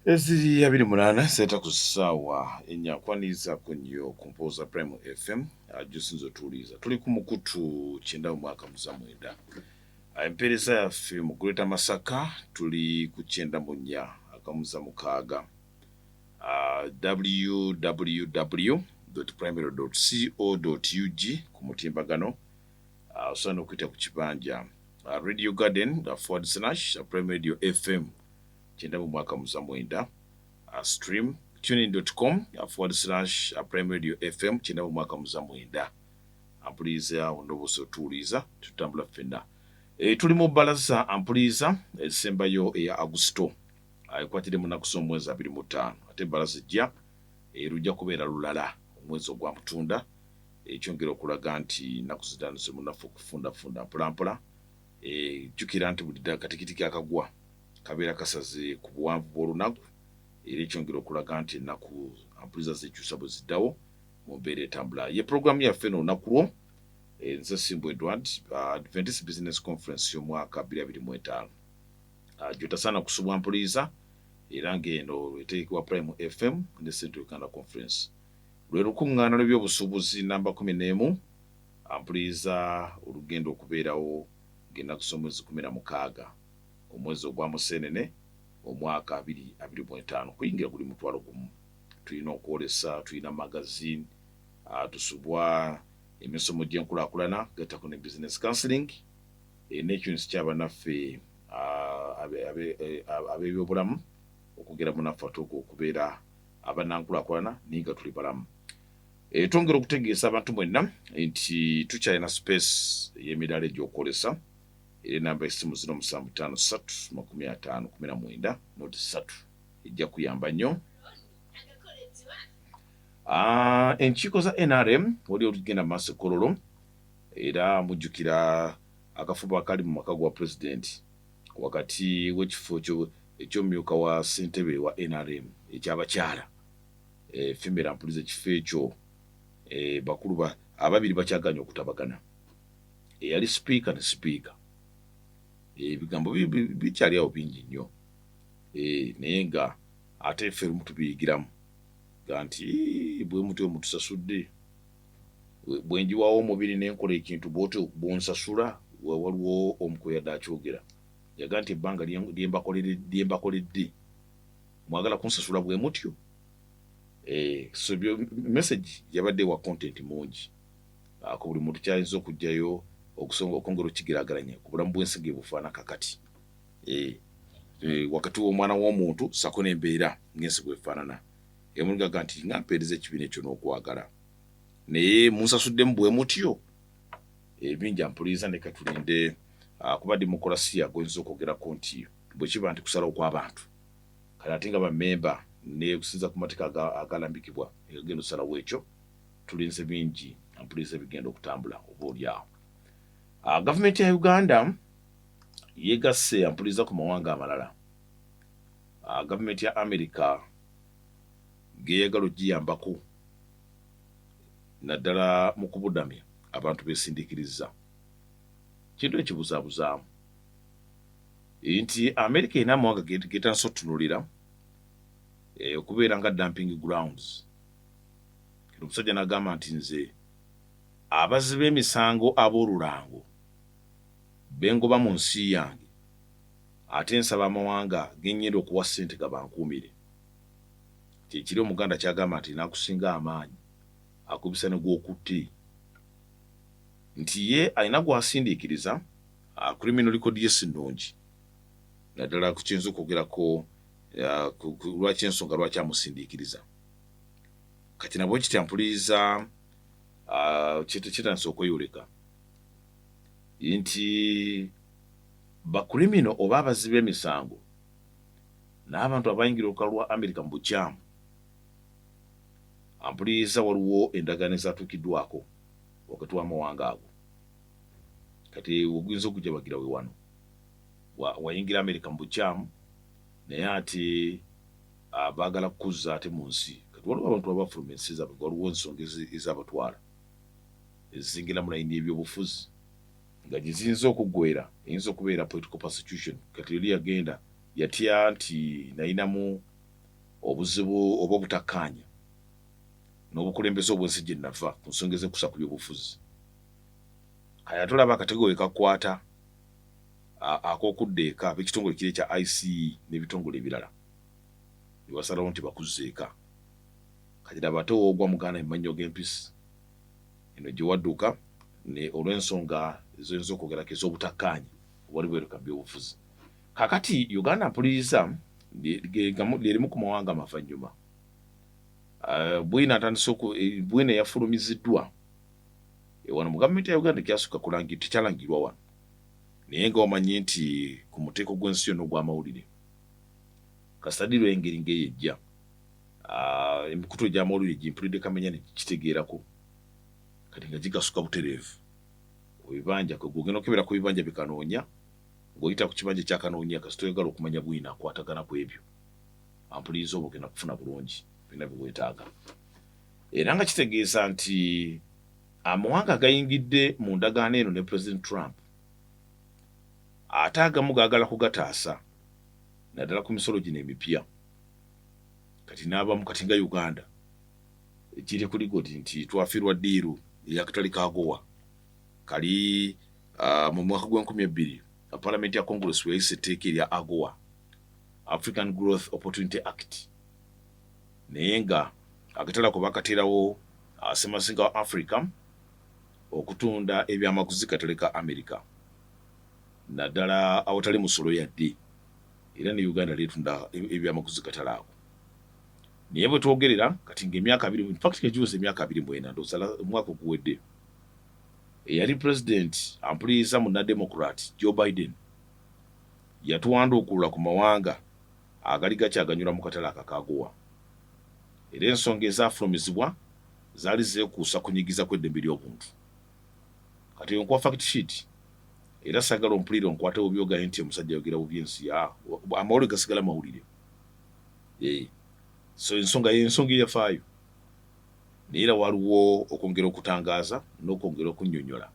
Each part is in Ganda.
Eziri 28 seta ku ssaawa ennyakwanirizaako nnyo ku Mpooza Prime FM gy'osinza otuwuliriza. Tuli ku mukutu 9 mu mwaka 2009. Empeereza yaffe mu Greater Masaka tuli ku 9.6 www.primary.co.ug ku mutimbagano. Osobola n'okuyita ku kibanja Radio Garden / Prime Radio FM 9.9 stream tuning.com / Prime Radio FM 9.9 ampuliza ondoboso tuuliza tutambula ffenna. Tuli mu bbalaza ampuliza esembayo eya Augusito ekwatire mu nnaku z'omwezi 25 ate bbalaza ejja lujja kubeera lulala omwezi ogwa Mutunda ekyongera okulaga nti nnaku zitaano zemunafu okufundafunda mpolampola. Jjukira nti buli katikitiki akagwa kabeera kasaze ku buwanvu bw'olunaku era ekyongera okulaga nti ennaku ampuliza zekyusa bwe ziddawo mu mbeera etambula. Ye puroguramu yaffe n'olunaku lwo nze Simbu Edward Adventist Business Conference y'omwaka 2025 gyotasaana kusubwa mpuliza era ng'eno eteekebwa Prime FM ne Central Uganda Conference. Lwe lukuŋŋaana lw'ebyobusuubuzi namba 11 ampuliza olugendo okubeerawo ng'ennaku z'omwezi 16 omwezi ogwa Museenene omwaka 2025 kuyingira buli mutwalo gumu. Tulina okwolesa, tulina magazine, tusubwa emisomo gy'enkulaakulana gattako ne business counseling n'ekyonsi ky'abanaffe ab'ebyobulamu okugera munaffe atuuka okubeera abannankulaakulana naye nga tuli balamu. Twongera okutegeeza abantu mwenna nti tukyalina space y'emidaala egy'okwolesa era enamba y'essimu 0753 ejja kuyamba nnyo. Enkiiko za NRM wali olugenda mu maaso Kololo era mujjukira akafuba akali mu maka gwa pulezidenti wakati w'ekifo eky'omumyuka wa ssentebe wa NRM ekyabakyala femera mpuliza ekifo ekyo bakulu ababiri bakyaganya okutabagana eyali sipiika ne sipiika. Ebigambo bikyali awo bingi nnyo naye nga ate ffe lumu tubiyigiramu ga nti bwe mutyo mutusasudde bwe njiwawo omubiri nenkola ekintu bwotyo bwonsasula waliwo omukuyadde akyogera yaga nti ebbanga lyembakoledde mwagala kunsasula bwe mutyo. So message yabadde wa content mungi ku buli muntu kyayinza okujjayo okwongera okukigerageranya ku bulamu bw'ensigo bufaana kakati wakati w'omwana w'omuntu sako n'embeera ng'ensigo efaanana emuligaga nti nga mpeereza ekibiina ekyo n'okwagala naye munsasuddemu bwe mutyo. Bingi ampuliza ne katulinde kuba demokolasiya goyinza okwogerako nti bwe kiba nti kusalawo kw'abantu kale ate nga bammemba ne kusinza ku mateeka agalambikibwa egagenda osalawo ekyo tulinze bingi ampuliza bigenda okutambula oba oliawo. Gavumenti ya Uganda yegasse ampuliza ku mawanga amalala. Gavumenti ya America geeyagala ogiyambako naddala mu kubudamya abantu beesindiikiriza. Kintu ekibuzaabuzaamu nti America erina amawanga getanasa otutunulira okubeera nga dumping grounds. Kino omusajja n'agamba nti nze abazzi b'emisango ab'olulango bengoba mu nsi yange ate nsaba amawanga gennyenda okuwa ssente gabankuumire. Kyekiri Omuganda kyagamba nti nakusinga amaanyi akubisa ne gw'okutte nti ye alina gw'asindiikiriza criminal record ye si nnungi naddala ku kiyinza okwogerako lwaki ensonga lwaki amusindiikiriza. Kati nabwe kityampuliriza kitandise okweyoleka nti bakrimino oba abazzi b'emisango n'abantu abayingira olukalwa lwa America mu bukyamu ampuliriza waliwo endagaano ezatuukiddwako wakati w'amawanga ago. Kati oguyinza okujja bagira we wano wayingira America mu bukyamu naye ate baagala kukuzza ate mu nsi. Kati waliwo abantu abafuluma ensi zaabwe waliwo ensonga ezabatwala ezizingira mu layini y'ebyobufuzi nga giziyinza okuggwera eyinza okubeera political persecution. Kati yali yagenda yatya nti nayinamu obuzibu oba obutakkaanya n'obukulembeze obwensi gye nava ku nsonga ez'ekusa ku by'obufuzi. Kaya tulaba akatego we kakwata ak'okudda eka ab'ekitongole kiri ekya ICE n'ebitongole ebirala ne basalawo nti bakuzza eka. Kati laba ate woogwa muganda emmanyo g'empisi eno gye wadduka ne olw'ensonga ezoyinza okwogerako ez'obutakkaanya obwali bweruka by'obufuzi. Kakati Uganda mpuliriza lyerimu ku mawanga amavanyuma. Bwina atandise Bwina yafulumiziddwa wano mu gavumenti ya Uganda kyasukka tekyalangirwa wano, naye nga omanyi nti ku muteeko gw'ensi yonna ogw'amawulire kasitadi lw'engeri ng'eyejja emikutu gy'amawulire gimpulidde kamenya ne kitegeerako kati nga gigasuka butereevu ku bibanja gwogenda okebera ku bibanja bikanoonya ng'oyita ku kibanja kyakanoonya kasita oyagala okumanya Bwina akwatagana ku ebyo ampuliriza oba ogenda kufuna bulungi byonna biweetaaga. Era nga kitegeeza nti amawanga agayingidde mu ndagaano eno ne President Trump ate agamu gaagala kugataasa naddala ku misolo gino emipya. Kati n'abamu kati nga Uganda ekiri ku ligodi nti twafiirwa ddiiru ey'akatale ka AGOA kali mu mwaka gw'2000 Paalamenti ya Congress we yayisa etteeka erya AGOA, African Growth Opportunity Act, naye nga akatale ako bakateerawo Ssemazinga wa Africa okutunda ebyamaguzi katale ka America naddala awatali musolo yadde, era ne Uganda leetunda ebyamaguzi katale ako. Naye bwe twogerera kati ng'emyaka 2 in fact kegiweze emyaka 29 ndowooza omwaka oguwedde eyali president ampuliriza munnademocrat Joe Biden yatuwanduukulula ku mawanga agali gakyaganyula mu katale akakaagowa, era ensonga ezaafulumizibwa zaali zeekuusa kunyigiza kw'eddembe ly'obuntu. Kati nkuwa fact sheet era sagala ompulire onkwate obyogaye nti omusajja yogera bubi ensi amawulire gasigala mawulire. So ensonga eyafaayo naye era waliwo okwongera okutangaaza n'okwongera okunnyonnyola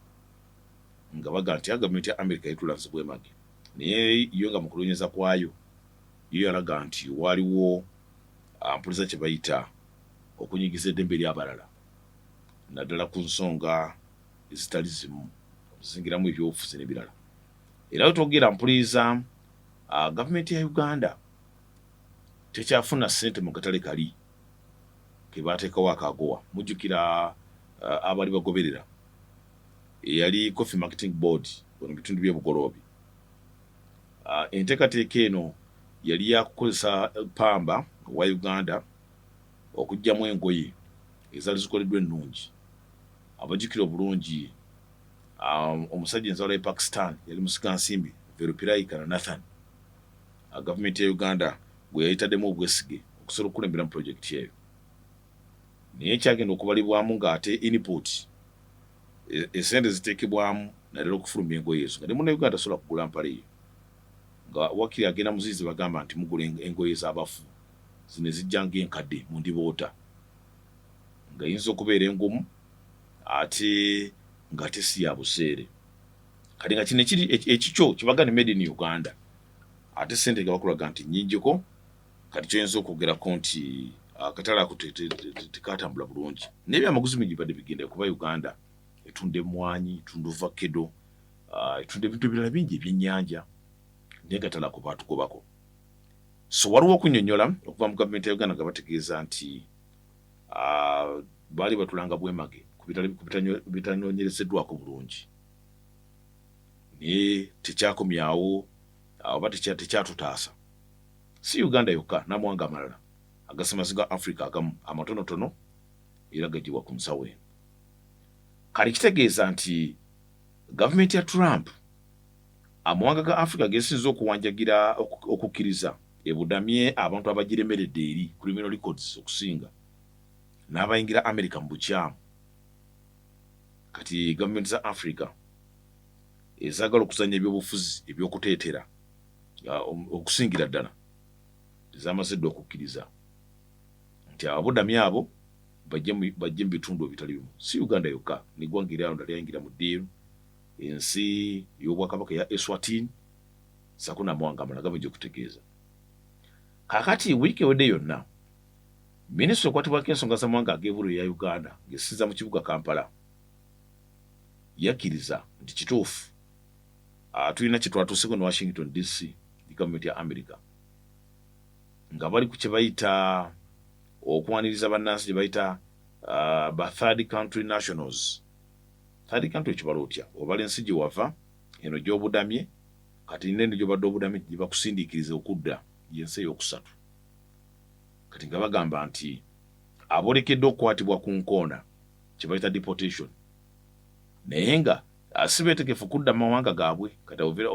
nga baga nti gavumenti ya America yetulaze bwemage, naye yo nga mu kunoonyeza kwayo yo yalaga nti waliwo mpuliriza kye bayita okunyigiza eddembe ly'abalala naddala ku nsonga ezitali zimu zingiramu ebyobufuzi n'ebirala. Era we twogera mpuliriza gavumenti ya Uganda tekyafuna ssente mu katale kali ke baateekawo akaagowa. Mujjukira abali bagoberera eyali Coffee Marketing Board wano mu bitundu by'ebugoloobi. Enteekateeka eno yali yakukozesa pamba wa Uganda okuggyamu engoye ezaali zikoleddwa ennungi. Abajjukira obulungi omusajja enzawula ya Pakistan yali musigansimbi Veeropillai Karanathan, gavumenti ya Uganda gwe yayitaddemu obwesige okusobola okukulembera mu pulojekiti eyo. Naye kyagenda okubalibwamu ng'ate input esente ziteekebwamu naddala okufulumya engoye ezo nga ne Munnayuganda asobola kugula mpale eyo nga wakiri agenda muzizi bagamba nti mugula engoye z'abafu zino ezijja ng'enkadde mu ndiboota nga yinza okubeera engumu ate ng'ate si ya buseere. Kati nga kino ekikyo kibagane made in Uganda ate sente nga bakulaga nti nnyingiko. Kati kyoyinza okwogerako nti akatale ako tekatambula bulungi. N'ebyamaguzi bingi badde bigenda kuba Uganda etunda emmwanyi, etunda ovakkedo, etunda ebintu ebirala bingi ebyennyanja, naye akatale ako baatugobako. So waliwo okunnyonnyola okuva mu gavumenti ya Uganda nga bategeeza nti baali batulanga bwemage ku bitanoonyerezeddwako bulungi, naye tekyakomyawo oba tekyatutaasa. Si Uganda yokka, n'amawanga amalala agassemazinga Africa agamu amatonotono era gagibwa ku nsawo eno. Kali kitegeeza nti gavumenti ya Trump amawanga ga Africa geesinza okuwanjagira okukkiriza ebudamye abantu abagiremeredde eri criminal records okusinga n'abayingira America mu bukyamu. Kati gavumenti za Africa ezaagala okuzanya ebyobufuzi ebyokuteetera okusingira ddala zamaze dda okukkiriza nti abudamye abo bajje mu bitundu ebitali bimu. Si Uganda yokka, n'eggwanga eryawo ndala lyayingira mu ddiiru, ensi y'obwakabaka ya Eswatini sako n'amawanga amalala gabajja okutegeeza. Kaakati wiiki ewedde yonna Minisitule ekwatibwako ensonga z'amawanga ag'ebweru ya Uganda ng'essizza mu kibuga Kampala yakkiriza nti kituufu tulina kye twatuuseko ne Washington DC gavumenti ya America nga bali ku kye bayita okwaniriza bannansi gye bayita ba third country nationals. Third country kibala otya obala ensi gye wava eno gy'obudamye kati nendo gy'obadde obudamye gye bakusindiikiriza okudda y'ensi ey'okusatu. Kati nga bagamba nti abolekedde okukwatibwa ku nkoona kye bayita deportation naye nga si beetegefu kudda mu mawanga gaabwe kati obeera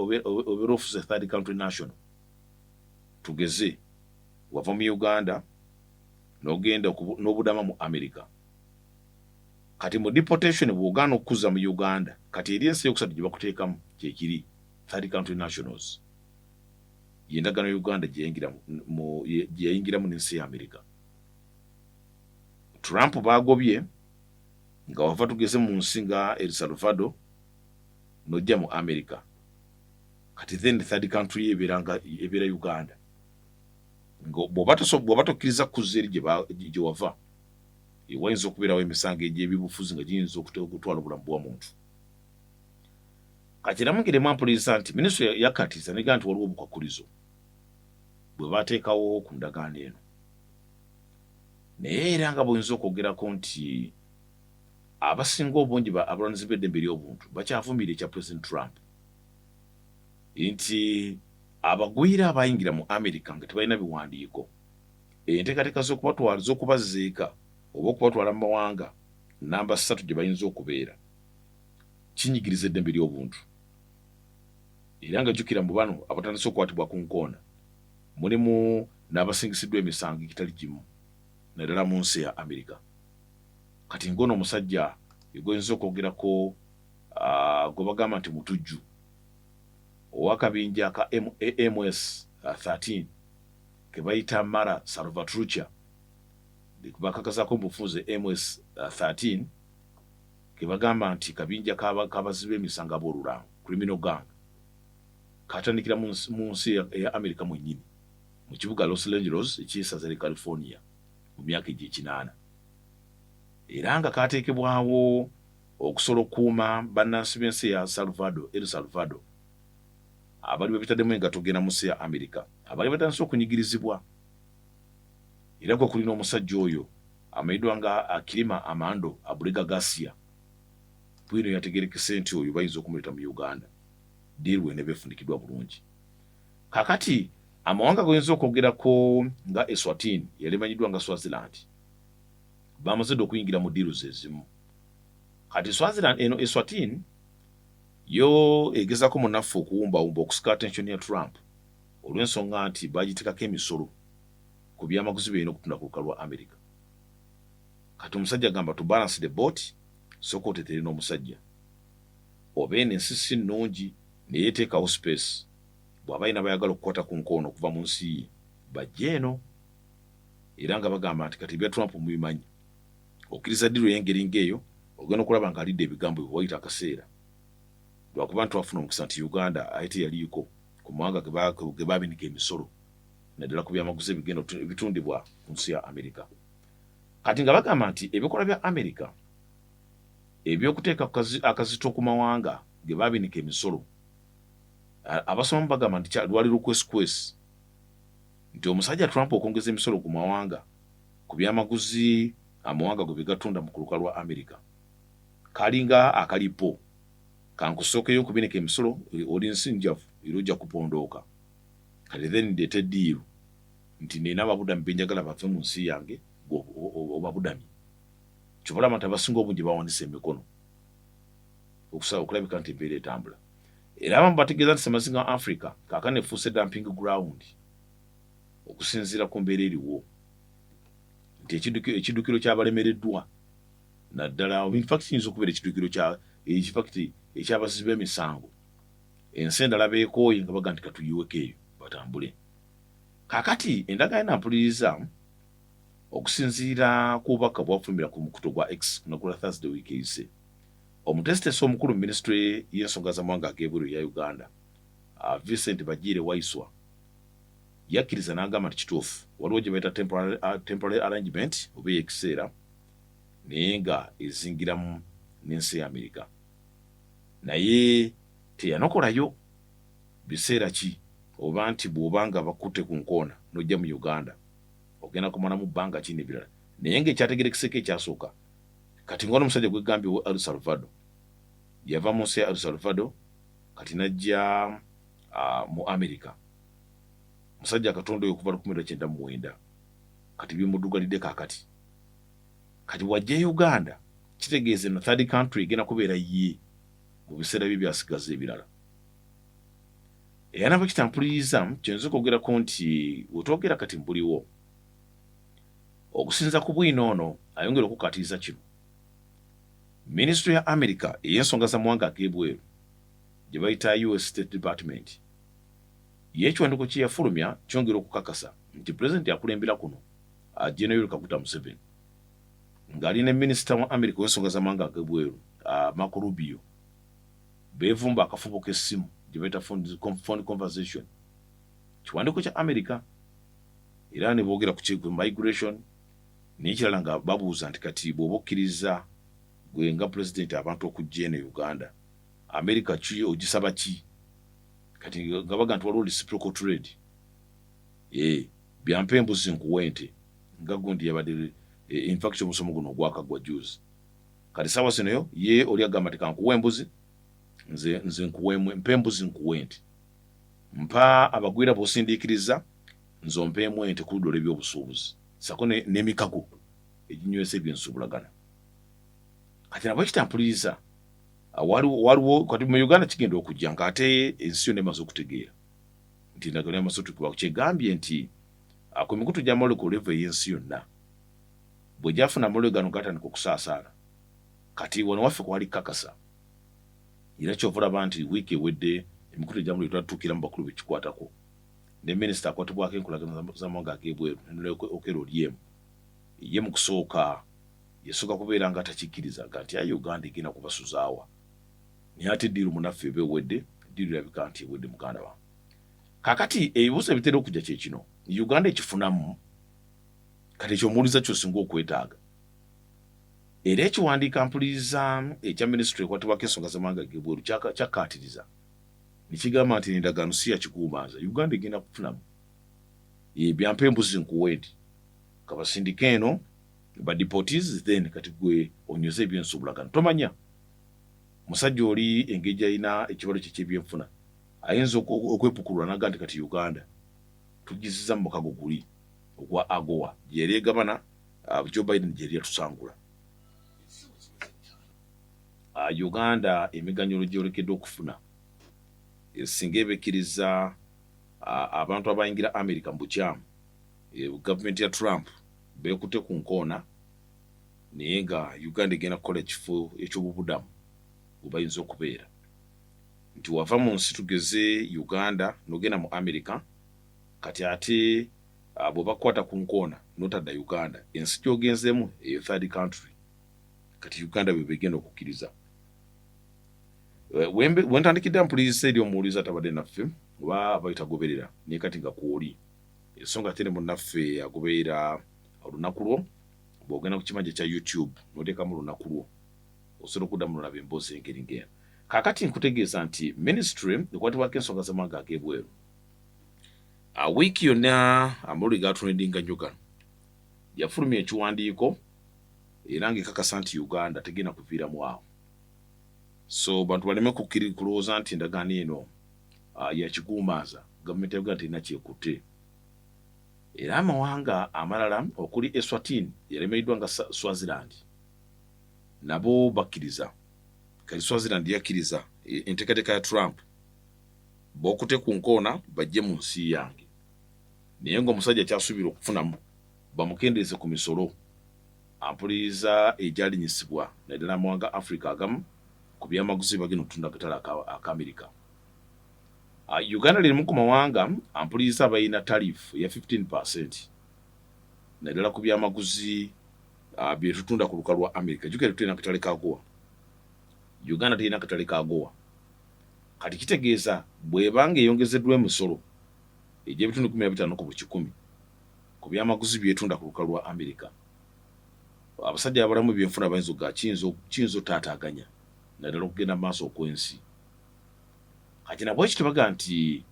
ofuse third country national. Tugeze wava mu Uganda n'ogenda n'obudama mu America. Kati mu deportation bw'ogaana okukuza mu Uganda kati eri ensi ey'okusatu gye bakuteekamu kyekiri third country nationals. Y'endagaano Uganda gye yayingiramu n'ensi ya America. Trump baagobye nga wava tugeze mu nsi nga El Salvador n'ojja mu America. Kati then third country ebeera Uganda. Bw'oba tokkiriza kuzza eri gye wava wayinza okubeerawo emisango egy'ebibufuzi nga giyinza okutwala obulamu bw'omuntu. Kati era mungiremu ampuliriza nti minisitule yakkatiriza negamba nti waliwo obukwakulizo bwe baateekawo ku ndagaano eno. Naye era nga bw'oyinza okwogerako nti abasinga obungi abalwanirizi b'eddembe ly'obuntu bakyavumirira ekya President Trump nti abagwira abayingira mu America nga tebalina biwandiiko enteekateeka z'okubazeeka oba okubatwala mu mawanga namba 3 gye bayinza okubeera kinyigiriza eddembe ly'obuntu. Era nga jjukira mu bano abatandise okukwatibwa ku nkoona mulimu n'abasingisiddwa emisango egitali gimu naddala mu nsi ya America. Kati ngono omusajja gwoyinza okwogerako gwe bagamba nti mutujju ow'akabinja ka MS 13 ke bayita Mara Salvatrucha bakakazaako mu bufunze MS 13 ke bagamba nti kabinja k'abazibe emisango ab'olulango criminal gang katandikira mu nsi ya America mwennyini mu kibuga Los Angeles ekyesaza ne California mu myaka egy'ekinaana. Era nga kateekebwawo okusobola okukuuma bannansi b'ensi ya El Salvador abali bebitaddemu engato genda mu nsi ya America abali batandise okunyigirizibwa. Era gwe kulina omusajja oyo amayiddwa nga Akilima Amando Abulega Garcia bwino yategerekese nti oyo bayinza okumuleeta mu Uganda diirwe ne beefunikiddwa bulungi. Kakati amawanga goyinza okwogerako nga Eswatini yali manyiddwa nga Swaziland bamaze okuyingira mu diiru ezimu. Kati Swaziland eno Eswatini yo egezaako munnaffe okuwumbawumba okusika attention ya Trump olw'ensonga nti bagiteekako emisolo ku byamaguzi byonna okutunda ku lukalu lwa America. Kati omusajja agamba to balance the boat sooka oteetere n'omusajja oba eno ensi si nnungi naye eteekawo space bw'aba yina bayagala okukwata ku nkono okuva mu nsi ye bajje eno. Era nga bagamba nti kati bya Trump mubimanyi okkiriza ddiiro y'engeri ng'eyo ogenda okulaba nga alidde ebigambo bye wayita akaseera lwakuba nti twafuna omukisa nti Uganda ate teyaliiko ku mawanga ge baabinika emisolo naddala ku byamaguzi ebitundibwa ku nsi ya America. Kati nga bagamba nti ebikolwa bya America ebyokuteeka akazito ku mawanga ge baabinika emisolo abasomamu bagamba nti lwali lukwesikwesi nti omusajja Trump okwongeza emisolo ku mawanga ku byamaguzi amawanga gwe begatunda mu kuluka lwa America kalinga akalipo kankusookeyo okubinika emisolo oli nsinjavu era ojja kupondooka. Kati then ndeeta eddiiru nti nina ababudami benjagala bave mu nsi yange obabudami kyobalaba nti abasinga obungi bawanise emikono okulabika nti embeera etambula. Era abamu bategeeza nti semazinga Africa kaakano efuuse dumping ground okusinziira ku mbeera eriwo nti ekiddukiro ky'abalemereddwa naddala infact kiyinza okubeera ekiddukiro ekyabazizi b'emisango ensi endala beekooye nga baga nti katuyiweko eyo batambule. Kaakati endagaano nampuliriza okusinziira ku bubaka bwafulumira ku mukuto gwa X naku lwa Thursday week eyise omutesitesi omukulu mu minisitule y'ensonga z'amawanga ag'ebweru ya Uganda Vincent Bagiire Waiswa yakkiriza n'agamba nti kituufu waliwo gye bayita temporary arrangement oba ekiseera naye nga ezingiramu n'ensi ya Amerika naye teyanokolayo biseera ki oba nti bw'obanga bakutte ku nkoona n'ojja mu Uganda ogenda kumalamu bbanga ki n'ebirala naye ng'ekyategerekeseko ekyasooka kati ng'ono omusajja gwegambye El Salvador yava mu nsi ya El Salvador kati najja mu Amerika musajja akatonda oyo okuva 1999 kati bimuddugalidde kaakati kati wajja Uganda kitegeeze na third country egenda kubeera ye mu biseera bye byasigaza ebirala era nabo kitampuliriza kyenzo kwogerako nti wetwogera kati mbuliwo okusinza ku bwino ono ayongera okukatiza kino Ministry ya America ey'ensonga za mawanga ag'ebweru gye bayita US State Department yekiwandiiko kye yafulumya kyongera okukakasa nti Pulezidenti akulembera kuno General Kaguta Museveni ng'ali ne Minisita wa America w'ensonga za mawanga ag'ebweru Marco Rubio beevumba akafubo k'essimu gye bayita phone conversation kiwandiiko kya America era ne boogera ku migration n'ekirala nga babuuza nti kati bw'oba okkiriza gwe nga Pulezidenti abantu okujja eno Uganda America ki ogisaba ki kati nga baga nti waliwo reciprocal trade byampa embuzi nkuwe ente nga gundi yabadde infact omusomo guno gwakagwa juice kati sawa sinoyo ye oli agamba nti kankuwe embuzi nze nkuweemu mpa embuzi nkuwe ente mpa abagwira b'osindiikiriza nze ompeemu ente ku ludda olw'ebyobusuubuzi sako n'emikago eginywesa ebyensuubulagana kati nabwe kitampuliriza waliwo kati mu Uganda kigenda okujja ng'ate ensi yonna emaze okutegeera nti endagaano y'amaze otukuba kyegambye nti ku mikutu gy'amalwaliro ku level y'ensi yonna bwe gyafuna amalwaliro gano gatandika okusaasaana kati wano waffe kwali kakasa era kyova olaba nti wiiki ewedde emikutu egy'amalwaliro twatuukira mu bakulu bekikwatako ne minisita akwatibwako enkolagana z'amawanga ag'ebweru Okello Oryem ye mu kusooka yasooka kubeera nga takikkirizaga nti Uganda egenda kubasuzaawa naye ate eddiiru munaffe eba ewedde eddiiru erabika nti ewedde muganda wange kaakati ebibuuzo ebitera okujja kye kino Uganda ekifunamu kati ekyomuwuliza kyosinga okwetaaga era ekiwandiika mpuliriza ekya minisitule ekwatibwako ensonga z'amawanga ag'ebweru kyakkaatiriza ne kigamba nti endagaano si yakikuumaaza Uganda egenda kufunamu byampa embuzi nkuwe nti kabasindika eno badeportees then kati gwe onyoze ebyensuubulagano tomanya musajja oli engeri alina ekibalo kye ky'ebyenfuna ayinza okwepukulwa n'aga nti kati Uganda tugiziza mu mukago guli ogwa AGOA gye yali egabana Joe Biden gye yali yatusangula Uganda emiganyulo gy'olekedde okufuna singa ebekkiriza abantu abayingira America mu bukyamu gavumenti ya Trump beekutte ku nkoona naye nga Uganda egenda kukola ekifo ekyobubudamu bwebayinza okubeera nti wava mu nsi tugeze Uganda n'ogenda mu America kati ate bwe bakwata ku nkoona n'otadda Uganda ensi gy'ogenzeemu eyo third country kati Uganda bwe begenda okukkiriza wentandikidde mpuliriza eri omuwuliza atabadde naffe oba abayita agoberera naye kati nga kwoli ensonga ate ne munnaffe agoberera olunaku lwo bw'ogenda ku kimanja kya YouTube n'oteekamu olunaku lwo osobola okuddamu olaba emboozi engeri ng'eno kaakati nkutegeeza nti ministry ekwatibwako ensonga z'amawanga ag'ebweru wiiki yonna amawulire gatunedinga nnyo gano yafulumya ekiwandiiko era ng'ekakasa nti Uganda tegenda kuviiramu awo so bantu baleme kulowooza nti endagaano eno yakiguumaaza gavumenti ya Uganda terina kyekutte era amawanga amalala okuli Eswatini yalemereddwa nga Swaziland nabo bakkiriza kati Swaziland yakkiriza enteekateeka ya Trump b'okutte ku nkoona bajje mu nsi yange naye ng'omusajja kyasuubira okufunamu bamukendeeze ku misolo ampuliriza egyalinyisibwa naddala amawanga Africa agamu ku byamaguzi bagenda okutunda akatale aka America Uganda lirimu ku mawanga ampuliriza abalina tarifu ya 15% naddala ku byamaguzi bye tutunda ku lukalu lwa America jjukira tulina akatale ka AGOA Uganda terina akatale ka AGOA kati kitegeeza bw'ebanga eyongezeddwa emisolo egy'ebitundu 15 ku buli 100 ku byamaguzi byetunda ku lukalu lwa America. Abasajja abalamu byenfuna bayinza ga kiyinza otaataaganya naddala okugenda mu maaso okw'ensi. Kati nabwe ekyo tebaga nti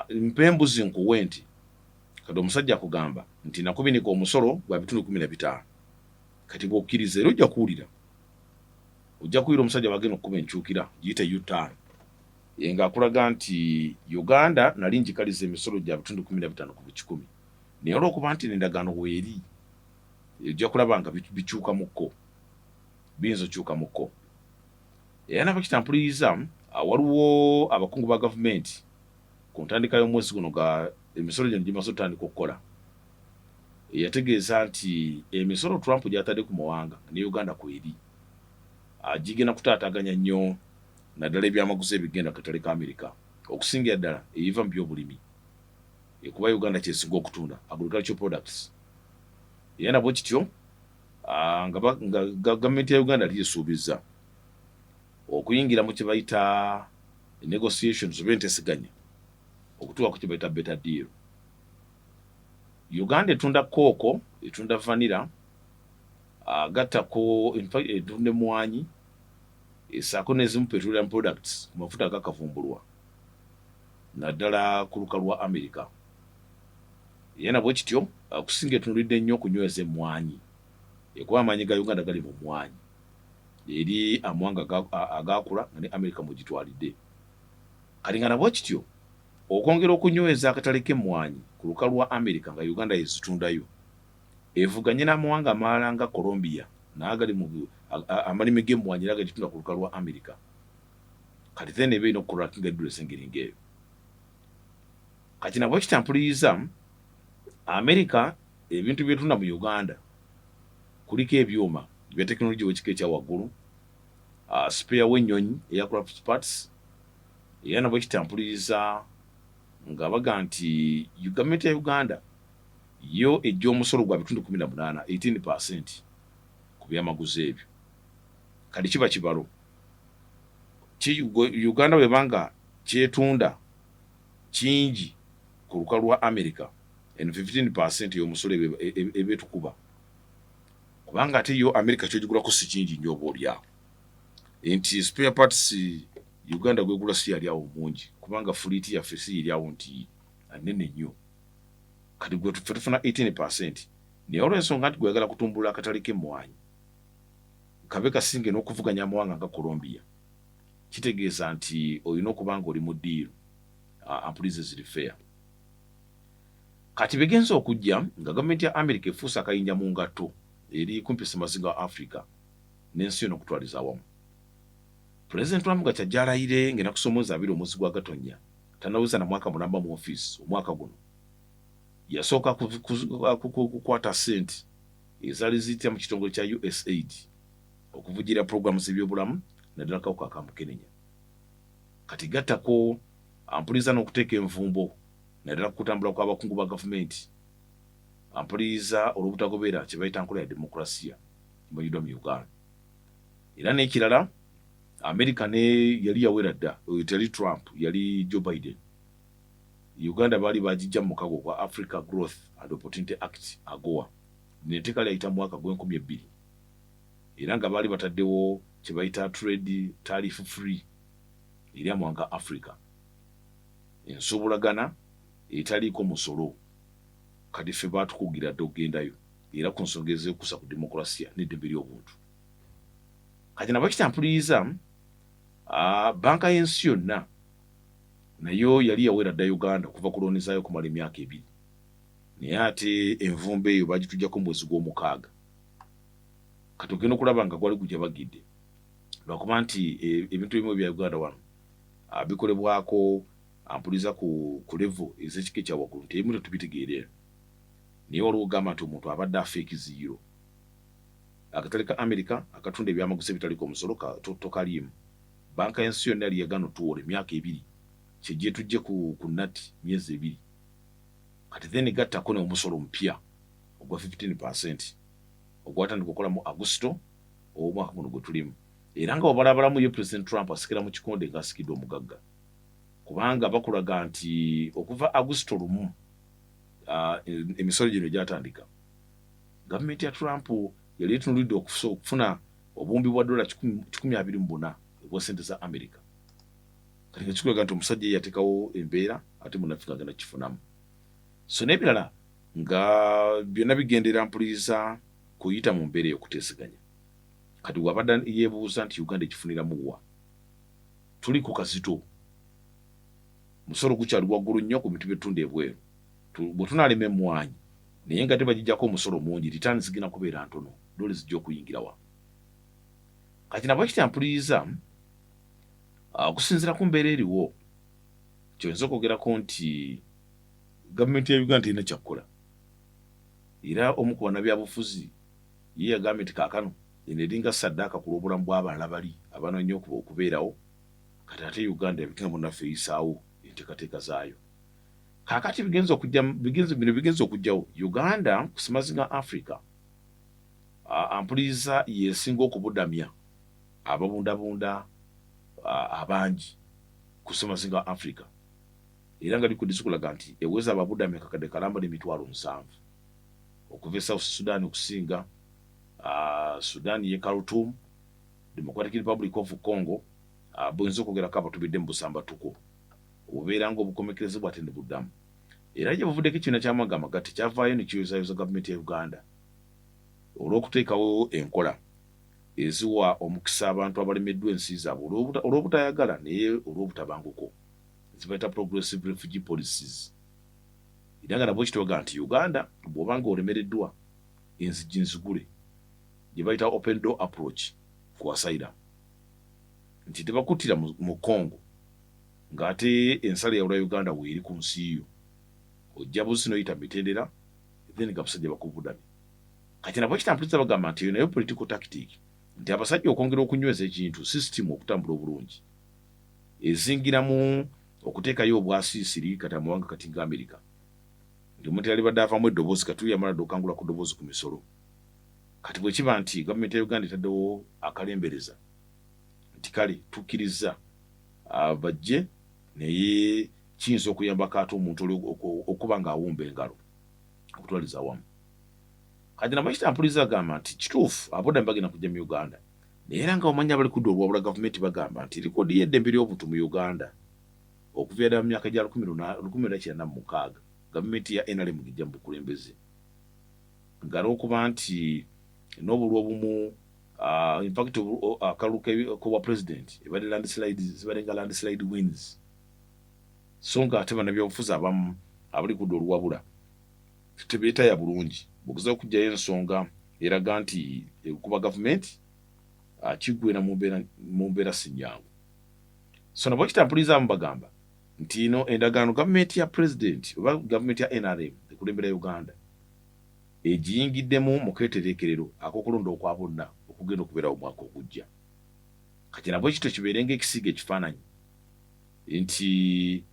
mpembuzi nkuwe nti kati omusajja akugamba nti nakubinika omusolo gwa bitundu 15. Kati bw'okkiriza era ojja kuwulira omusajja bagenda okukuba enkyukira giyite U-turn yenga akulaga nti Uganda nali njikaliza emisolo gya bitundu 15 ku buli 100 naye olw'okuba nti n'endagaano weeri ojja kulaba nga bikyuka mukko, biyinza okyuka mukko. Era nabakitampuliriza waliwo abakungu ba gavumenti ku ntandika y'omwezi guno ga emisolo gino gimaze otandika okukola. Yategeeza nti emisolo Trump gy'atadde ku mawanga ne Uganda kweri gigenda kutaataaganya nnyo naddala ebyamaguzi ebigenda katale ka America okusingira ddala ebiva mu byobulimi kuba Uganda kyesinga okutunda agricultural products. Era nabwe kityo nga gavumenti ya Uganda yeesuubiza okuyingira mu kye bayita negotiations oba enteeseganya okutuuka ku kye bayita better deal. Uganda etunda kooko, etunda vanilla, agattako etunda emmwanyi, esaako n'ezimu petroleum products ku mafuta agakavumbulwa naddala ku lukalu lwa America. Era nabwe kityo okusinga etunulidde nnyo okunyweza emmwanyi kuba amaanyi ga Uganda gali mu mmwanyi eri amawanga agaakula nga ne America mugitwalidde. Kati nga nabwe kityo okwongera okunyweza akatale k'emmwanyi ku lukalu lwa America nga Uganda yezitundayo evuganye n'amawanga amalala nga Colombia n'agali mu amalimi g'emmwanyi era gagitunda ku lukalu lwa America. Kati then eba erina okukola kingaddulesa engeri ng'eyo. Kati nabwe kitampuliriza America ebintu byetunda mu Uganda kuliko ebyuma bya tekinologi w'ekika ekya waggulu, spare w'ennyonyi eya craft parts. Era nabwe kitampuliriza nga baga nti gavumenti ya Uganda yo ejja omusolo gwa bitundu 18 18% ku byamaguzi ebyo. Kati kiba kibalo Uganda bwebanga kyetunda kingi ku lukalu lwa America and 15% y'omusolo ebetukuba kubanga ate yo America kyogigulako si kingi nnyo obaolyawo nti spare parts Uganda gwegula si yali awo mungi kubanga fleet yaffe si yali awo nti anene nnyo. Kati gwe tufuna 18% naye olw'ensonga nti gweyagala kutumbula akatale k'emmwanyi kabe kasinge n'okuvuganya amawanga nga Colombia, kitegeeza nti olina okuba nga oli mu ddiiro ampulize ziri fair. Kati bigenza okujja nga gavumenti ya America efuusa akayinja mu ngatto eri kumpisa mazinga wa Africa n'ensi yonna okutwaliza awamu. President Trump nga kyajjalayire ngenda kusomooza 2 omwezi gwa Gatonnya tanaweza na mwaka mulamba mu office omwaka guno yasooka kukwata sente ezaali ziyita mu kitongole kya USAID okuvugira programu z'ebyobulamu naddala kawuka ka Mukenenya. Kati gattako ampuliriza n'okuteeka envumbo naddala kutambula kw'abakungu ba gavumenti ampuliriza olw'obutagoberera kye bayita nkola ya demokrasiya emanyiddwa mu Uganda. Era n'ekirala America ne yali yawera dda teri Trump yali Joe Biden. Uganda baali bagijja mu mukago kwa Africa Growth and Opportunity Act AGOA n'enteeka lyayita mu mwaka gw'2020 era nga baali bataddewo kye bayita trade tariff free eri amawanga Africa, ensuubulagana etaliiko musolo. Kati ffe baatukugira dde okugendayo era ku nsonga ez'ekusa ku demokrasiya n'eddembe ly'obuntu. Kati nabwe kitampuliriza banka y'ensi yonna nayo yali yawera dda Uganda okuva ku looni zaayo okumala emyaka 2 naye ate envumbo eyo bagitujjako mwezi gw'omukaaga. Kati ogenda okulaba nga gwali gujja bagidde lwakuba nti ebintu ebimu bya Uganda wano bikolebwako ampuliriza ku level ez'ekika ekya waggulu nti ebimu tetubitegeerera naye waliwo ogamba nti omuntu abadde afeekiziiro. Akatale ka America akatunda ebyamaguzi ebitaliko omusolo tokaliimu. Banka y'ensi yonna yali yagaana otuwola emyaka 2 kyejje tujje ku nati myezi 2. Kati then gattako n'omusolo mpya ogwa 15% ogwatandika okukola mu Augusito omwaka guno gwe tulimu. Era nga wabalabalamu ye President Trump asikira mu kikonde ng'asikidde omugagga kubanga bakulaga nti okuva August 1 emisolo gino gyatandika gavumenti ya Trump yali etunulidde okufuna obumbi bwa dola 124 obwa sente za America. Kati nga kikulaga nti omusajja yateekawo embeera ate munafika agenda kifunamu. So n'ebirala nga byonna bigendera mpuliriza kuyita mu mbeera y'okuteeseganya. Kati wabadde yeebuuza nti Uganda ekifuniramu wa? Tuli ku kazito. Musolo gukyali waggulu nnyo ku bintu by'ettunda ebweru. Bwe tunaalema emmwanyi naye nga tebagijjako omusolo mungi, ritaani zigenda kubeera ntono, doole zijja okuyingira wa. Kati nabwe kitya mpuliriza okusinziira ku mbeera eriwo kyonza okwogerako nti gavumenti ya Uganda terina kyakkola. Era omu ku bannabyabufuzi ye yagambye nti kaakano eno eringa saddaaka ku lw'obulamu bw'abalala bali abanoonya okubeerawo, kati ate Uganda yabikira munnaffe eyisaawo enteekateeka zaayo. Kaakati bino bigenza okujjawo. Uganda kusimazinga Africa ampuliriza yesinga okubudamya ababundabunda abangi kusimazinga Africa. Era nga likuddiza okulaga nti eweza ababudamya kakadde kalamba ne7,000 okuva e South Sudan okusinga Sudan ye Khartoum, Democratic Republic of Congo, buyinza okwogerako abatubidde mu busambatuko obubeera ng'obukomekerezebwa ate ne buddamu. Era gye buvuddeko ekibiina ky'amagama gati kyavaayo ne kiyozayoza gavumenti ya Uganda olw'okuteekawo enkola eziwa omukisa abantu abalemeddwa ensi zaabwe olw'obutayagala naye olw'obutabanguko, zibayita progressive refugee policies. Era nga nabwo kitwaga nti Uganda bw'oba nga olemereddwa enzigi nzigule, gye bayita open door approach ku asylum, nti tebakuttira mu Congo ng'ate ensala yawula Uganda weeri ku nsi yo, ojja buzi noyita mitendera then gabasajja bakubudamye. Kati nabwo kitampuliriza bagamba nti nayo political tactic, nti abasajja okwongera okunyweza ekintu system okutambula obulungi ezingiramu okuteekayo obwasiisiri kati amawanga kati nga America. Ndi omuntu yali badde avaamu eddoboozi kati yamala okangula ku ddoboozi ku misolo. Kati bwe kiba nti gavumenti ya Uganda etaddewo akalembereza nti kale tukkiriza bajje naye kiyinza okuyambako ate omuntu okuba ng'awumba engalo okutwaliza awamu. Kati nabwe kitampuliriza agamba nti kituufu abodami bagenda kujja mu Uganda naye era nga omanyi abali kudda olwabula gavumenti bagamba nti likodi y'eddembe ly'obuntu mu Uganda okuva ddala mu myaka gya 1996 gavumenti ya NRM gijja mu bukulembeze nga lw'okuba nti n'obulwa obumu in fact akalulu k'obwa president ebadde zibadde nga landslide wins, so nga ate bannabyabufuzi abamu abali kudda oluwabula tebeetaya bulungi bugezaho okugjayo ensonga eraga nti kuba gavumenti kiggweera mu mbeera si nnyangu. So nabwe kitampulizaamu bagamba nti ino endagaano gavumenti ya president oba gavumenti ya NRM ekulembera Uganda egiyingiddemu mu keetereekerero ak'okulonda okwa bonna okugenda okubeerawo omwaka ogujja. Kati nabwe kito kibeere ng'ekisiiga ekifaananyi nti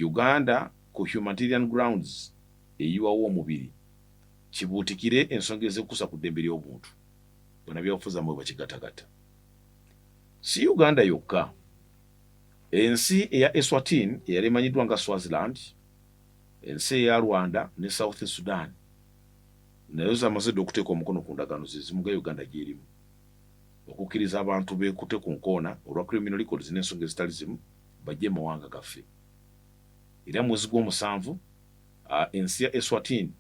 Uganda ku humanitarian grounds eyiwawo omubiri kibuutikire ensonga ezekuusa ku ddembe ly'obuntu bannabyabufuzi amwe bakigatagata. Si Uganda yokka, ensi eya Eswatini eyali emanyiddwa nga Swaziland, ensi eya Rwanda ne South Sudan nayo zamaze dda okuteeka omukono ku ndagaano zimu nga Uganda gy'erimu okukkiriza abantu beekutte ku nkoona olwa criminal records n'ensonga ezitali zimu bajje mu mawanga gaffe. Era mwezi gw'omusanvu ensi ya Eswatini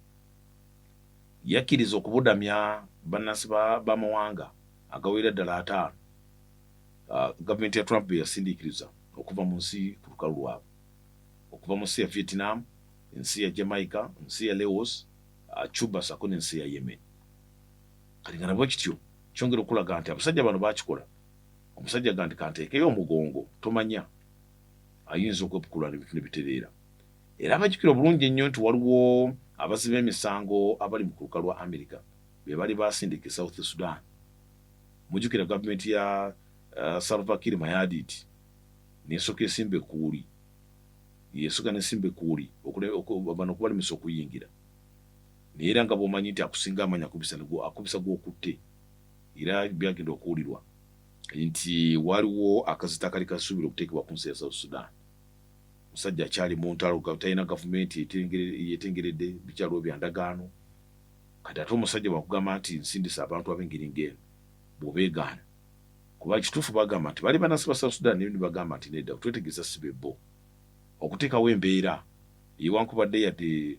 yakkiriza okubudamya bannansi b'amawanga agawera ddala 5 gavumenti ya Trump yasindiikiriza okuva mu nsi ku lukalu lwabwe, okuva mu nsi ya Vietnam, ensi ya Jamaica, ensi ya Laos, Cuba sako n'ensi ya Yemen. Kati nga nabwe kityo kyongera okulaga nti abasajja bano bakikola. Omusajja gandi kanteekeyo omugongo tomanya ayinza okwepukulwa ne bitereera. Era abajjukira obulungi ennyo nti waliwo abaziba emisango abali mu kuluka lwa America be bali basindika South Sudan. Mujjukira gavumenti ya Salva Kiir Mayardit n'esooka esimba ekkuuli, yesooka n'esimba ekkuuli bano kuba limisa okuyingira. Naye era nga bw'omanyi nti akusinga amanyi akubisa gw'okutte, era byagenda okuwulirwa nti waliwo akazita kali kasuubira okuteekebwa ku nsi ya South Sudan. musajja akyali mu ntalo talina gavumenti yetengeredde bikyaliwo byandagaano kati ate omusajja bakugamba nti nsindisa abantu ab'engeri ng'eno bw'obeegaana kuba kituufu bagamba nti bali bannansi ba South Sudan ne bagamba nti nedda twetegeeza sibebbo okuteekawo embeera yewankubadde yadde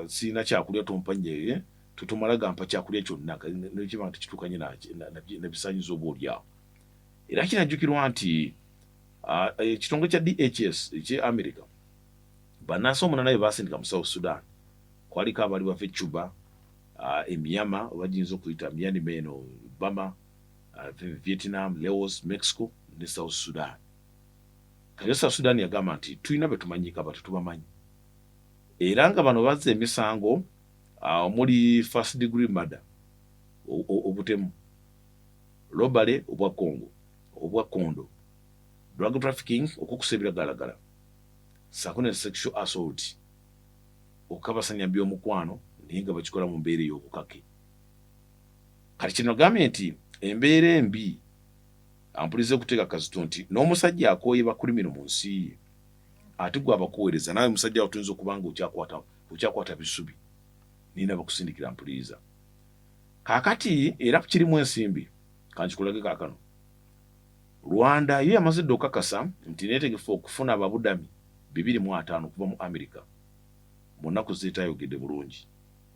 sirina kyakulya tompanye tutumala gampa kyakulya kyonna nekiba nti kituukanye nebisaanyizo obaolyawo era kinajjukirwa nti ekitongole kya DHS ekye America bannansi 8 bye basindika mu South Sudan kwaliko abali bava e Cuba emyama bagiyinza okuyita Myanmar eno Burma Vietnam, Laos, Mexico ne South Sudan. Kale South Sudan yagamba nti tulina be tumanyika bati tubamanyi. Era nga bano bazze emisango omuli first degree murder obutemu robale obwa Congo obwa Kondo drug trafficking okukusebera galagala sakune sexual assault okabasanya by'omukwano naye nga bakikola mu mbeera y'obukake. Kati kino gavumenti embeera embi ampulize okuteeka kazito nti n'omusajja akooyeba kulimiro mu nsi ye ate gwe abakuweereza nawe musajja watuyinza okubanga okyakwata bisubi nina bakusindikira mpuliza kaakati era kirimu ensimbi kankikulage kaakano Rwanda yo yamaze dde okakasa nti neetegefu okufuna ababudami 205 okuva mu America mu nnaku zeetaayogedde bulungi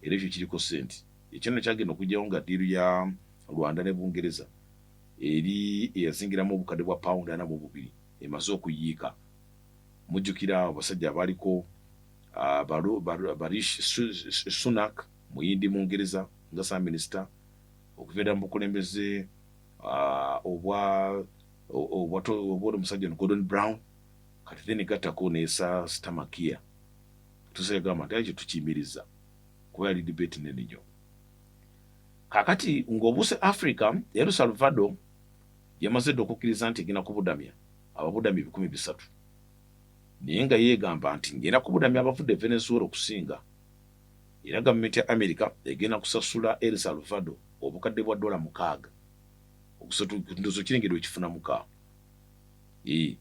era ekyo kiriko sente ekyo kyagenda okugyawo nga ddiiru ya Rwanda ne Bungereza eri eyazingiramu obukadde bwa pawundi 42 emaze okuyiika mujjukira abasajja abaliko Rishi Sunak muyindi mu Ngereza nga sa minisita okubeera mu bukulembeze obwa omusajja Gordon Brown kati then gattako neesa Stamakia tusegamba nti ekyo tukiyimiriza kuba yali debate nene nnyo. Kakati ng'obuse Africa El Salvador yamaze dde okukkiriza nti egenda kubudamya ababudamya 300 naye nga yeegamba nti ngenda kubudamya abavudde Venezuela okusinga era gavumenti ya America egenda kusasula El Salvador obukadde bwa $600 ndozo kirengedde ekifuna muka naye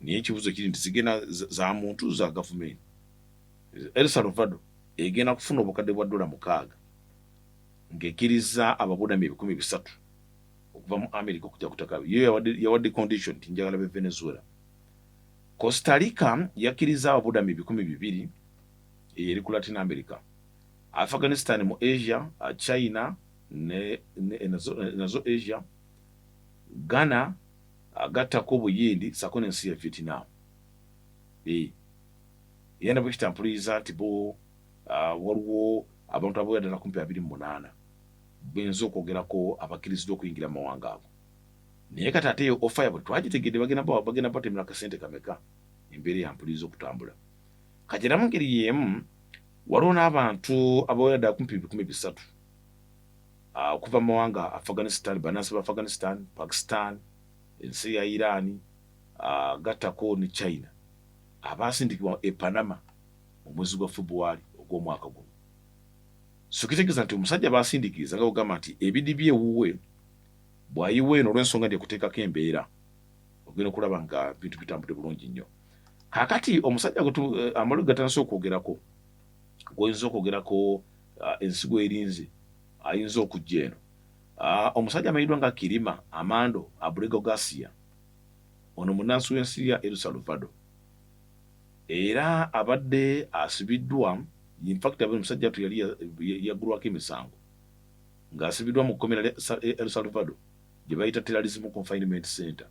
ekibuzo kiri nti zigenda za muntu za gavumenti. El Salvador egenda kufuna obukadde bwa $600 ng'ekkiriza ababudamya 300 okuva mu America okujja kutaka yo yawadde condition nti njagala be Venezuela. Costa Rica yakkiriza ababudamya 200,000 eri ku Latin America. Afghanistan mu Asia, China nazo Asia, Ghana agattako Buyindi sako n'ensi ya Vietnam. Yena bwekitampuliza nti bo waliwo abantu aboyadala kumpi 28 benzo okwogerako abakkiriziddwa okuyingira mu mawanga ago naye kati ate ofa yabwe twagitegedde bagenda batemera akasente kameka embeera yampuliza okutambula kati era mu ngeri y'emu waliwo n'abantu aboyadala kumpi 300 okuva mu mawanga Afghanistan bannansi ba Afghanistan Pakistan ensi ya Iran gattako ne China abasindikibwa e Panama mu mwezi gwa February ogw'omwaka guno. So kitegeeza nti omusajja basindikiriza nga ogamba nti ebidi byewuwe bwayiwe eno olw'ensonga nti okuteekako embeera ogenda okulaba nga bintu bitambudde bulungi nnyo. Kaakati omusajja amalu gatanase okwogerako goyinza okwogerako ensigo erinze ayinza okujja eno omusajja amanyiddwa nga Kirima Amando Abrego Garcia ono munnansi w'ensi ya El Salvador era abadde asibiddwa in fact abe omusajja atu yali yaggulwako emisango ng'asibiddwa mu kkomera El Salvador gye bayita Terrorism Confinement Center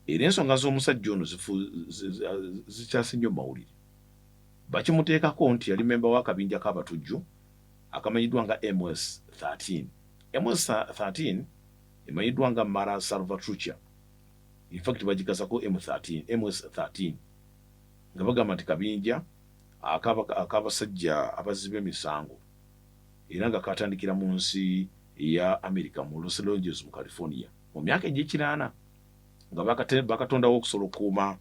era ensonga z'omusajja ono zikyasi nnyo mu mawulire bakimuteekako nti yali memba w'akabinja k'abatujju akamanyiddwa nga MS-13. MS-13 emanyiddwa nga Mara Salvatrucha in fact bagikasako MS-13 nga bagamba nti kabinja ak'abasajja abaziba emisango era nga katandikira mu nsi ya America mu Los Angeles mu California mu myaka egy'ekiraana nga bakatondawo okusobola okukuuma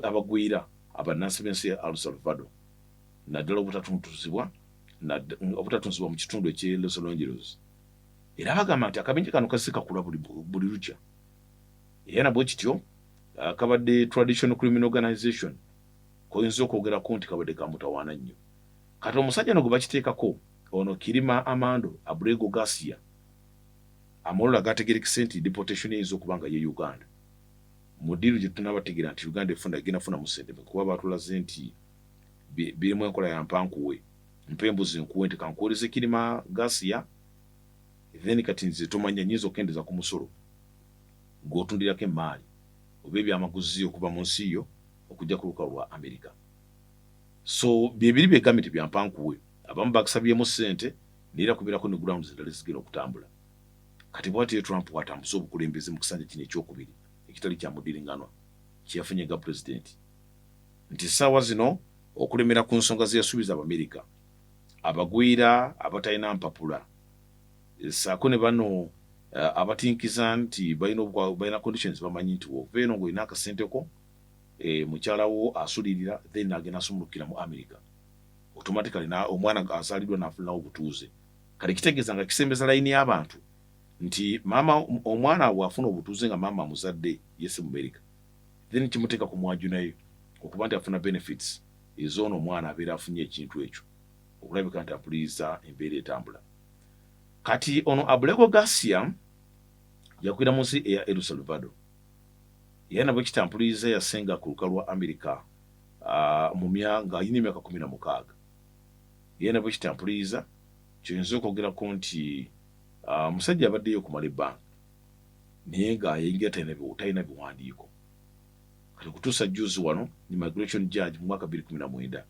abagwira abannansi b'ensi ya El Salvador naddala obutatunzibwa mu kitundu eky'e Los Angeles era bagamba nti akabinja kano kasika kula buli lukya era nabwe kityo kabadde traditional criminal organization koyinza okwogerako nti kabadde kamutawaana nnyo kati omusajja no gwe bakiteekako ono Kirima Amando Abrego Garcia amalola gategerekese nti deportation eyinza okuba nga ye Uganda mu ddiiru gye tunabategeera nti Uganda egenda funa mu ssente kuba batulaze nti birimu enkola ya mpankuwe mpembuzi nkuwe nti kankuwoleze Kirima Garcia then kati nze tomanya nyinza okendeza ku musolo gw'otundirako emmaali oba ebyamaguzi okuva mu nsi yo okujja ku lukalu lwa America. So byebiri byegambye nti byampankuwe abamu bakusabyemu ssente neera kubeerako ne grounds endala ezigenda okutambula kati bw'atyo Trump bw'atambuza obukulembeze mu kisanja kino ekyokubiri ekitali kya mudiringanwa kyeyafunye nga pulezidenti nti ssaawa zino okulemera ku nsonga zeyasuubiza Abamerika abagwira abatalina mpapula saako ne bano abatinkiza nti balina conditions bamanyi nti ova eno ng'olina akasenteko mukyala wo asulirira then agenda asumulukira mu America automatically omwana azaliddwa n'afunirawo obutuuze kale kitegeeza nga kisembeza layini y'abantu nti maama omwana bw'afuna obutuuze nga maama amuzadde yese mu America then kimuteeka ku mwaju naye okuba nti afuna benefits ezoono omwana abeera afunye ekintu ekyo okulabika nti apuliriza embeera etambula kati ono Abrego Garcia yakwira mu nsi eya El Salvador era nabwe kitampuliriza yasenga ku lukalu lwa America nga alina emyaka 16 era nabwe kitampuliriza kyoyinza okwogerako nti musajja abaddeyo okumala ebbanga naye ng'ayingira talina biwandiiko kati kutuusa juzi wano immigration judge mu mwaka 2019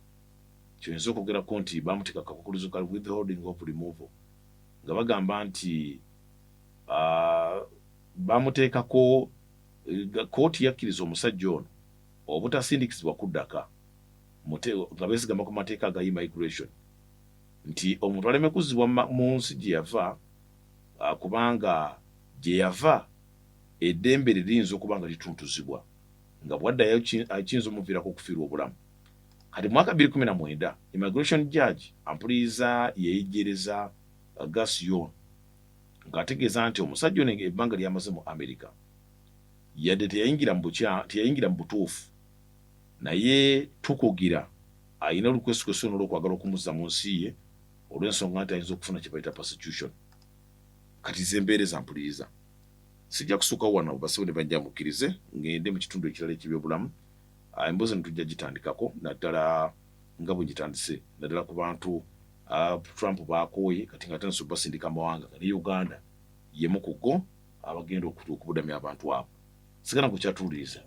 kyoyinza okwogerako nti bamuteeka kakukuluzo ka withholding of removal nga bagamba nti bamuteekako kooti yakkiriza omusajja ono obutasindikizibwa kuddaka nga beesigama ku mateeka aga immigration nti omuntu aleme kuzzibwa mu nsi gye yava kubanga gye yava eddembe liriyinza okuba nga lituntuzibwa nga bwaddayo kiyinza omuviirako okufiirwa obulamu kati mwaka 2019 immigration judge ampuliriza yeyejjereza Garcia ng'ategeeza nti omusajja ono ebbanga lyamaze mu America yadde teyayingira mu butuufu naye tukugira ayina olukwesukweso olw'okwagala okumuzza mu nsi ye olw'ensonga nti ayinza okufuna kye bayita persecution kati ze embeera ezampuliriza sijja kusukkawo wano basibe ne bajja mukkirize ngende mu kitundu ekirala eky'ebyobulamu emboozi ne tujja gitandikako naddala nga bwe gitandise naddala ku bantu Trump baakooye kati nga tandise basindika amawanga ne Uganda yemu ku go abagenda okubudamya abantu abo sigana kukyatuuliriza